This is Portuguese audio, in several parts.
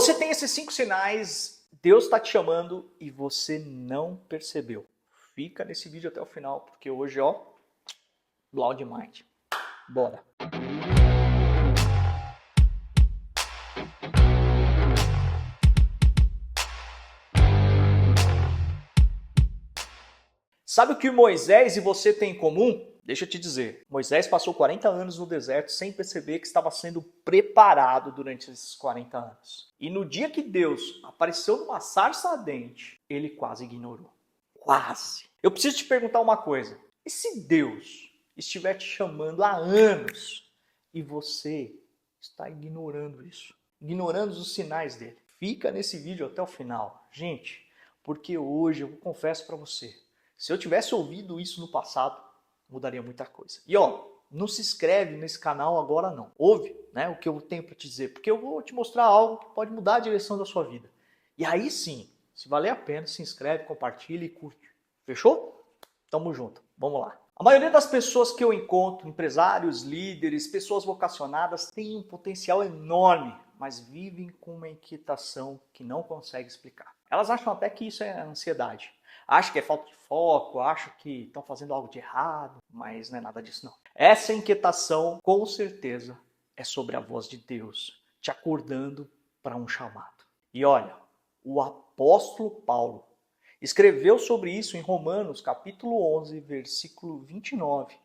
Você tem esses 5 sinais, Deus está te chamando e você não percebeu. Fica nesse vídeo até o final, porque hoje, ó, blow de mind. Bora! Sabe o que Moisés e você têm em comum? Deixa eu te dizer, Moisés passou 40 anos no deserto sem perceber que estava sendo preparado durante esses 40 anos. E no dia que Deus apareceu numa sarça ardente, ele quase ignorou. Quase. Eu preciso te perguntar uma coisa. E se Deus estiver te chamando há anos e você está ignorando isso? Ignorando os sinais dele? Fica nesse vídeo até o final. Gente, porque hoje eu confesso para você, se eu tivesse ouvido isso no passado, mudaria muita coisa. E ó, não se inscreve nesse canal agora não. Ouve, né, o que eu tenho para te dizer, porque eu vou te mostrar algo que pode mudar a direção da sua vida. E aí sim, se valer a pena, se inscreve, compartilha e curte. Fechou? Tamo junto. Vamos lá. A maioria das pessoas que eu encontro, empresários, líderes, pessoas vocacionadas, têm um potencial enorme, mas vivem com uma inquietação que não consegue explicar. Elas acham até que isso é ansiedade. Acham que é falta de foco, acham que estão fazendo algo de errado, mas não é nada disso não. Essa inquietação, com certeza, é sobre a voz de Deus, te acordando para um chamado. E olha, o apóstolo Paulo escreveu sobre isso em Romanos, capítulo 11, versículo 29.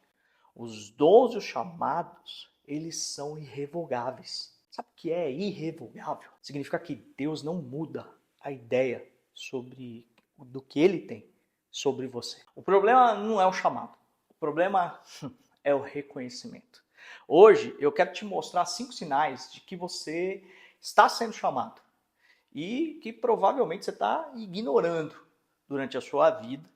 Os dons e os chamados, eles são irrevogáveis. Sabe o que é irrevogável? Significa que Deus não muda a ideia sobre do que ele tem sobre você. O problema não é o chamado. O problema é o reconhecimento. Hoje eu quero te mostrar 5 sinais de que você está sendo chamado e que provavelmente você está ignorando durante a sua vida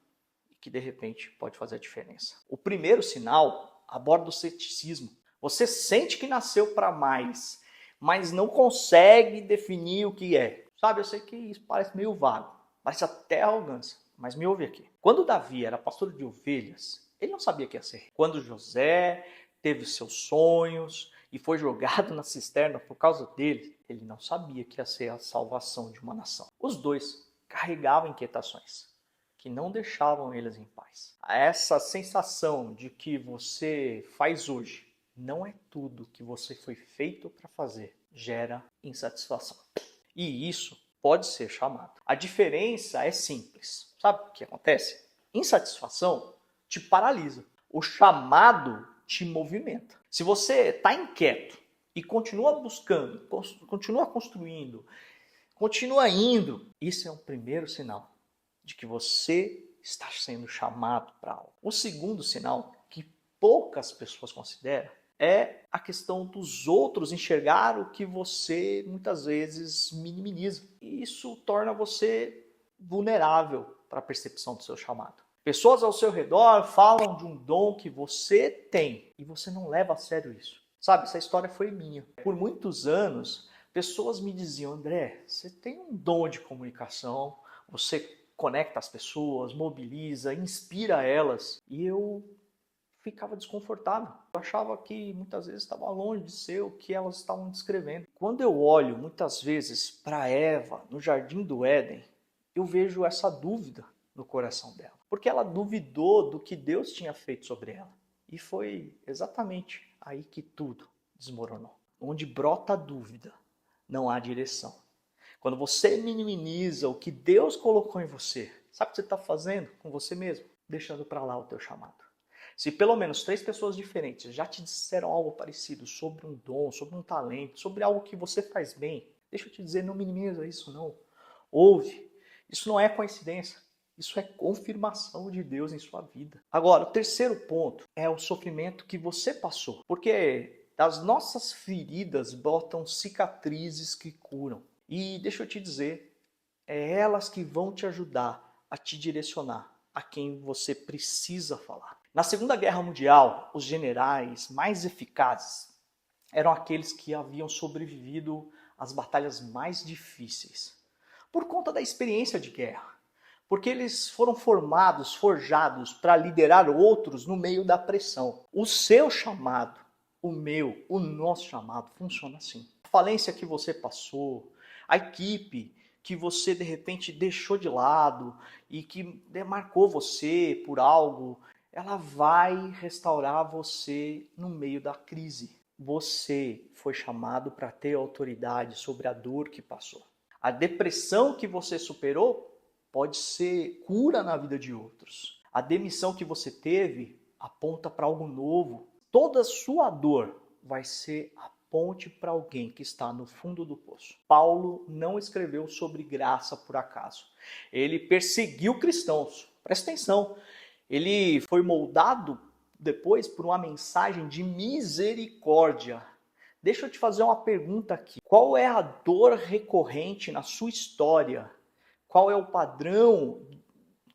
e que de repente pode fazer a diferença. O primeiro sinal aborda o ceticismo. Você sente que nasceu para mais, mas não consegue definir o que é. Sabe, eu sei que isso parece meio vago, parece até arrogância, mas me ouve aqui. Quando Davi era pastor de ovelhas, ele não sabia o que ia ser rei. Quando José teve seus sonhos e foi jogado na cisterna por causa dele, ele não sabia que ia ser a salvação de uma nação. Os dois carregavam inquietações que não deixavam eles em paz. Essa sensação de que você faz hoje não é tudo que você foi feito para fazer gera insatisfação. E isso pode ser chamado. A diferença é simples. Sabe o que acontece? Insatisfação te paralisa. O chamado te movimenta. Se você está inquieto e continua buscando, continua construindo, continua indo, isso é um primeiro sinal de que você está sendo chamado para algo. O segundo sinal, que poucas pessoas consideram, é a questão dos outros enxergar o que você muitas vezes minimiza. E isso torna você vulnerável para a percepção do seu chamado. Pessoas ao seu redor falam de um dom que você tem e você não leva a sério isso. Sabe, essa história foi minha. Por muitos anos, pessoas me diziam: André, você tem um dom de comunicação, você conecta as pessoas, mobiliza, inspira elas. E eu ficava desconfortável. Eu achava que muitas vezes estava longe de ser o que elas estavam descrevendo. Quando eu olho muitas vezes para Eva no jardim do Éden, eu vejo essa dúvida no coração dela. Porque ela duvidou do que Deus tinha feito sobre ela. E foi exatamente aí que tudo desmoronou. Onde brota a dúvida, não há direção. Quando você minimiza o que Deus colocou em você, sabe o que você está fazendo com você mesmo? Deixando para lá o teu chamado. Se pelo menos 3 pessoas diferentes já te disseram algo parecido sobre um dom, sobre um talento, sobre algo que você faz bem, deixa eu te dizer, não minimiza isso não. Ouve. Isso não é coincidência. Isso é confirmação de Deus em sua vida. Agora, o terceiro ponto é o sofrimento que você passou. Porque das nossas feridas brotam cicatrizes que curam. E deixa eu te dizer, é elas que vão te ajudar a te direcionar a quem você precisa falar. Na Segunda Guerra Mundial, os generais mais eficazes eram aqueles que haviam sobrevivido às batalhas mais difíceis, por conta da experiência de guerra, porque eles foram formados, forjados para liderar outros no meio da pressão. O seu chamado, o meu, o nosso chamado funciona assim. A falência que você passou, A equipe que você de repente deixou de lado e que demarcou você por algo, ela vai restaurar você no meio da crise. Você foi chamado para ter autoridade sobre a dor que passou. A depressão que você superou pode ser cura na vida de outros. A demissão que você teve aponta para algo novo. Toda sua dor vai ser a ponte para alguém que está no fundo do poço. Paulo não escreveu sobre graça por acaso. Ele perseguiu cristãos. Presta atenção. Ele foi moldado depois por uma mensagem de misericórdia. Deixa eu te fazer uma pergunta aqui. Qual é a dor recorrente na sua história? Qual é o padrão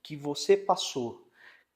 que você passou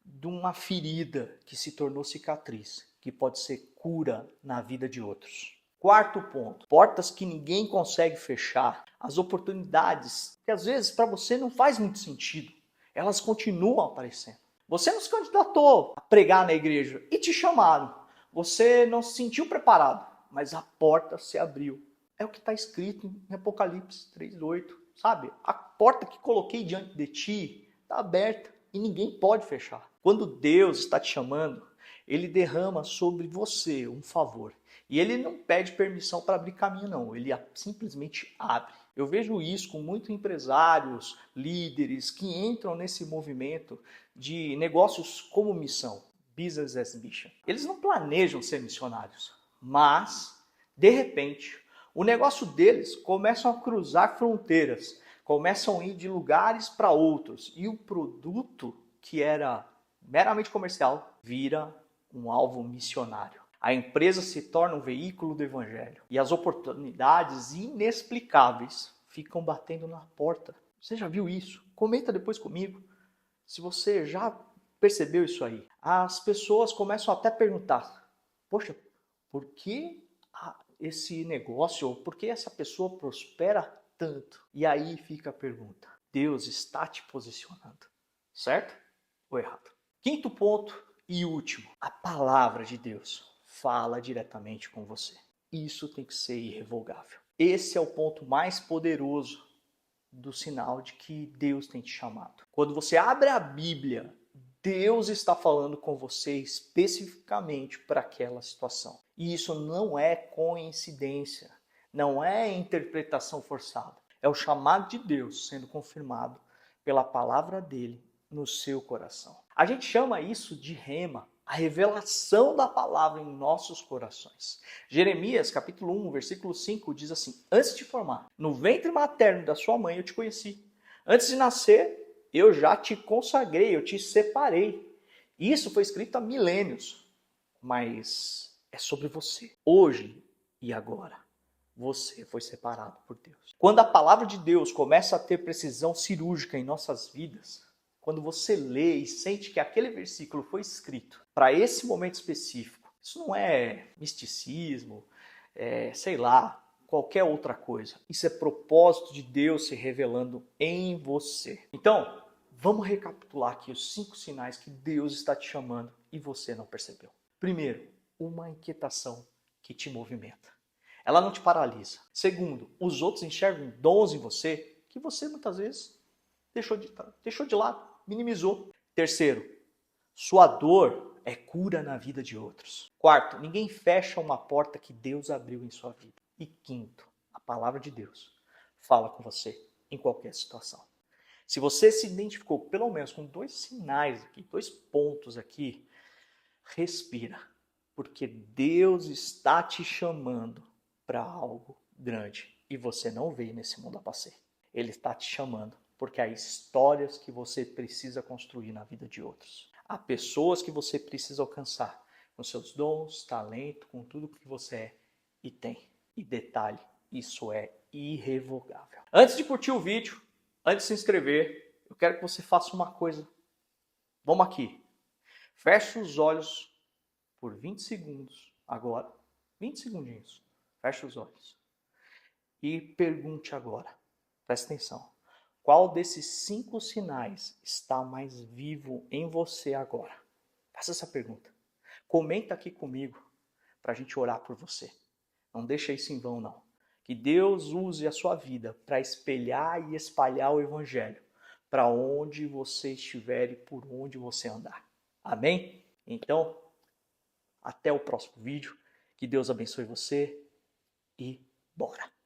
de uma ferida que se tornou cicatriz, que pode ser cura na vida de outros? Quarto ponto, portas que ninguém consegue fechar. As oportunidades que às vezes para você não faz muito sentido, elas continuam aparecendo. Você não se candidatou a pregar na igreja e te chamaram. Você não se sentiu preparado, mas a porta se abriu. É o que está escrito em Apocalipse 3:8, sabe? A porta que coloquei diante de ti está aberta e ninguém pode fechar. Quando Deus está te chamando, Ele derrama sobre você um favor. E Ele não pede permissão para abrir caminho, não. Ele simplesmente abre. Eu vejo isso com muitos empresários, líderes que entram nesse movimento de negócios como missão, business as mission. Eles não planejam ser missionários, mas, de repente, o negócio deles começa a cruzar fronteiras, começam a ir de lugares para outros e o produto que era meramente comercial vira um alvo missionário. A empresa se torna um veículo do evangelho e as oportunidades inexplicáveis ficam batendo na porta. Você já viu isso? Comenta depois comigo se você já percebeu isso aí. As pessoas começam até a perguntar: poxa, por que esse negócio, por que essa pessoa prospera tanto? E aí fica a pergunta: Deus está te posicionando, certo ou errado? Quinto ponto e último: a palavra de Deus fala diretamente com você. Isso tem que ser irrevogável. Esse é o ponto mais poderoso do sinal de que Deus tem te chamado. Quando você abre a Bíblia, Deus está falando com você especificamente para aquela situação. E isso não é coincidência, não é interpretação forçada. É o chamado de Deus sendo confirmado pela palavra dele no seu coração. A gente chama isso de rema, a revelação da palavra em nossos corações. Jeremias, capítulo 1, versículo 5, diz assim: antes de formar, no ventre materno da sua mãe eu te conheci. Antes de nascer, eu já te consagrei, eu te separei. Isso foi escrito há milênios, mas é sobre você, hoje e agora. Você foi separado por Deus. Quando a palavra de Deus começa a ter precisão cirúrgica em nossas vidas, quando você lê e sente que aquele versículo foi escrito para esse momento específico, isso não é misticismo, sei lá, qualquer outra coisa. Isso é propósito de Deus se revelando em você. Então, vamos recapitular aqui os 5 sinais que Deus está te chamando e você não percebeu. Primeiro, uma inquietação que te movimenta. Ela não te paralisa. Segundo, os outros enxergam dons em você que você muitas vezes deixou de lado, minimizou. Terceiro, sua dor é cura na vida de outros. Quarto, ninguém fecha uma porta que Deus abriu em sua vida. E quinto, a palavra de Deus fala com você em qualquer situação. Se você se identificou pelo menos com 2 sinais aqui, 2 pontos aqui, respira, porque Deus está te chamando para algo grande e você não veio nesse mundo a passeio. Ele está te chamando porque há histórias que você precisa construir na vida de outros. Há pessoas que você precisa alcançar com seus dons, talento, com tudo que você é e tem. E detalhe, isso é irrevogável. Antes de curtir o vídeo, antes de se inscrever, eu quero que você faça uma coisa. Vamos aqui. Feche os olhos por 20 segundos agora. 20 segundinhos. Feche os olhos. E pergunte agora. Presta atenção. Qual desses 5 sinais está mais vivo em você agora? Faça essa pergunta. Comenta aqui comigo para a gente orar por você. Não deixa isso em vão, não. Que Deus use a sua vida para espelhar e espalhar o Evangelho para onde você estiver e por onde você andar. Amém? Então, até o próximo vídeo. Que Deus abençoe você e bora!